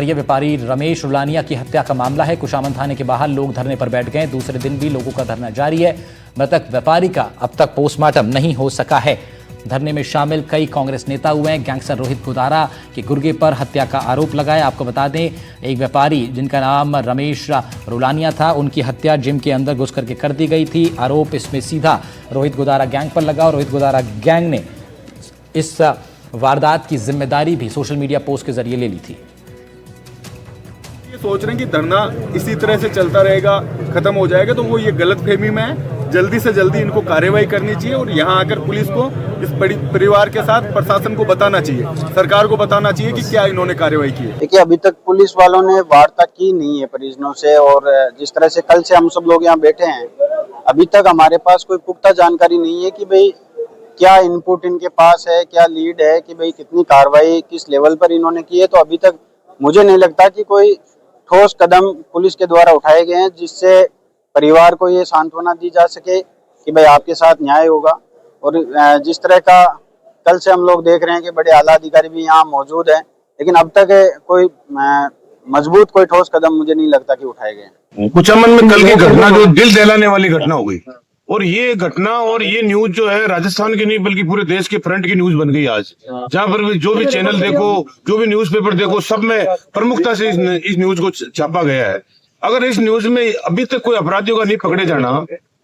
ये व्यापारी रमेश रुलानिया की हत्या का मामला है। कुशामन थाने के बाहर लोग धरने पर बैठ गए। दूसरे दिन भी लोगों का धरना जारी है। मृतक व्यापारी का अब तक पोस्टमार्टम नहीं हो सका है। धरने में शामिल कई कांग्रेस नेता हुए हैं। गैंगस्टर रोहित गोदारा के गुर्गे पर हत्या का आरोप लगाया। आपको बता दें, एक व्यापारी जिनका नाम रमेश रुलानिया था, उनकी हत्या जिम के अंदर घुस करके कर दी गई थी। आरोप इसमें सीधा रोहित गोदारा गैंग पर लगा और रोहित गोदारा गैंग ने इस वारदात की जिम्मेदारी भी सोशल मीडिया पोस्ट के जरिए ले ली थी। ये सोच रहे हैं कि धरना इसी तरह से चलता रहेगा, खत्म हो जाएगा, तो वो ये गलतफहमी में है। जल्दी से जल्दी इनको कार्रवाई करनी चाहिए और यहाँ आकर पुलिस को इस परिवार के साथ प्रशासन को बताना चाहिए, सरकार को बताना चाहिए कि क्या इन्होंने कार्रवाई की है। देखिए, अभी तक पुलिस वालों ने वार्ता की नहीं है परिजनों से, और जिस तरह से कल से हम सब लोग यहाँ बैठे हैं, अभी तक हमारे पास कोई पुख्ता जानकारी नहीं है कि भाई क्या इनपुट इनके पास है, क्या लीड है, कि भाई कितनी कार्रवाई किस लेवल पर इन्होंने की है। तो अभी तक मुझे नहीं लगता कि कोई ठोस कदम पुलिस के द्वारा उठाए गए हैं जिससे परिवार को ये सांत्वना दी जा सके कि भाई आपके साथ न्याय होगा। और जिस तरह का कल से हम लोग देख रहे हैं कि बड़े आला अधिकारी भी यहाँ मौजूद हैं, लेकिन अब तक कोई मजबूत कोई ठोस कदम मुझे नहीं लगता कि उठाए गए। कुचामन में कल की घटना जो दिल दहलाने वाली घटना हो गई, और ये घटना और ये न्यूज जो है राजस्थान की नहीं बल्कि पूरे देश के फ्रंट की न्यूज बन गई आज। जहां पर भी जो भी चैनल देखो, जो भी न्यूज़पेपर देखो, सब में प्रमुखता से इस न्यूज को छापा गया है। अगर इस न्यूज में अभी तक कोई अपराधियों का नहीं पकड़े जाना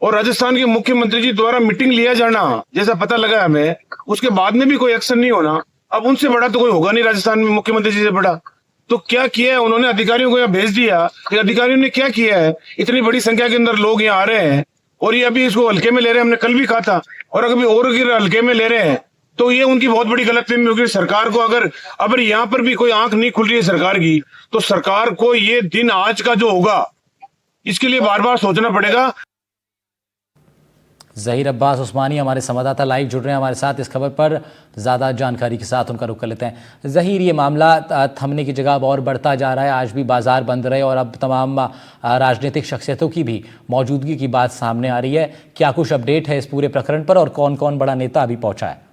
और राजस्थान के मुख्यमंत्री जी द्वारा मीटिंग लिया जाना जैसा पता लगा हमें, उसके बाद में भी कोई एक्शन नहीं होना, अब उनसे बड़ा तो कोई होगा नहीं राजस्थान में, मुख्यमंत्री जी से बड़ा। तो क्या किया है उन्होंने? अधिकारियों को यहाँ भेज दिया। अधिकारियों ने क्या किया है? इतनी बड़ी संख्या के अंदर लोग यहाँ आ रहे हैं और ये अभी इसको हल्के में ले रहे हैं। हमने कल भी कहा था, और अगर और हल्के में ले रहे हैं तो ये उनकी बहुत बड़ी गलतफहमी होगी। सरकार को अगर यहाँ पर भी कोई आंख नहीं खुल रही है सरकार की, तो सरकार को ये दिन आज का जो होगा इसके लिए बार बार सोचना पड़ेगा। ज़हीर अब्बास उस्मानी हमारे संवाददाता लाइव जुड़ रहे हैं हमारे साथ इस खबर पर। ज़्यादा जानकारी के साथ उनका रुख कर लेते हैं। ज़हीर, ये मामला थमने की जगह अब और बढ़ता जा रहा है। आज भी बाजार बंद रहे और अब तमाम राजनीतिक शख्सियतों की भी मौजूदगी की बात सामने आ रही है। क्या कुछ अपडेट है इस पूरे प्रकरण पर और कौन कौन बड़ा नेता अभी पहुंचा है?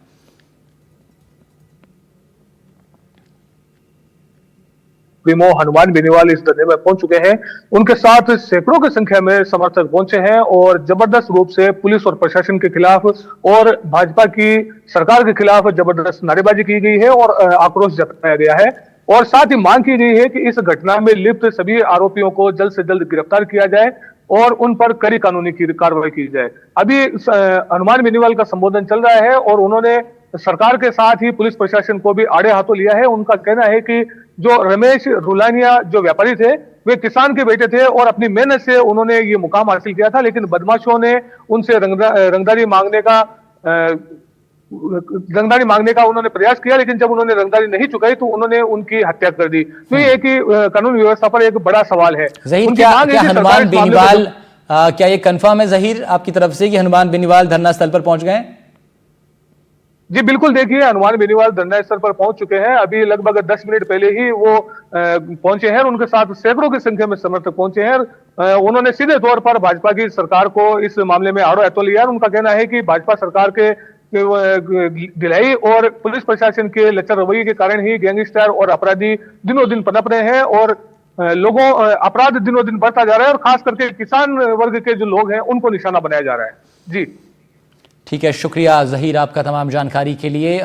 विमो हनुमान बेनीवाल इस धरने में पहुंच चुके हैं। उनके साथ सैकड़ों की संख्या में समर्थक पहुंचे हैं और जबरदस्त रूप से पुलिस और प्रशासन के खिलाफ और भाजपा की सरकार के खिलाफ जबरदस्त नारेबाजी की गई है और आक्रोश जताया गया है। और साथ ही मांग की गई है कि इस घटना में लिप्त सभी आरोपियों को जल्द से जल्द गिरफ्तार किया जाए और उन पर कड़ी कानूनी कार्रवाई की जाए। अभी हनुमान बेनीवाल का संबोधन चल रहा है और उन्होंने सरकार के साथ ही पुलिस प्रशासन को भी आड़े हाथों लिया है। उनका कहना है कि जो रमेश रुलानिया जो व्यापारी थे, वे किसान के बेटे थे और अपनी मेहनत से उन्होंने ये मुकाम हासिल किया था, लेकिन बदमाशों ने उनसे रंगदारी मांगने का उन्होंने प्रयास किया, लेकिन जब उन्होंने रंगदारी नहीं चुकाई तो उन्होंने उनकी हत्या कर दी। तो ये कि कानून व्यवस्था पर एक बड़ा सवाल है। क्या हनुमान बेनीवाल, क्या ये कंफर्म है ज़हीर आपकी तरफ से कि हनुमान बेनीवाल धरना स्थल पर पहुंच गए? जी बिल्कुल, देखिए हनुमान बेनीवाल धरना स्थल पर पहुंच चुके हैं। अभी लगभग 10 मिनट पहले ही वो पहुंचे हैं। उनके साथ सैकड़ों की संख्या में समर्थक पहुंचे हैं। उन्होंने सीधे तौर पर भाजपा की सरकार को इस मामले में आड़ो हाथों लिया। उनका कहना है कि भाजपा सरकार के ढिलाई और पुलिस प्रशासन के लचर रवैये के कारण ही गैंगस्टर और अपराधी दिनों दिन पनप रहे हैं और अपराध दिनों दिन बढ़ता जा रहा है और खास करके किसान वर्ग के जो लोग हैं उनको निशाना बनाया जा रहा है। जी ठीक है, शुक्रिया ज़हीर आपका तमाम जानकारी के लिए।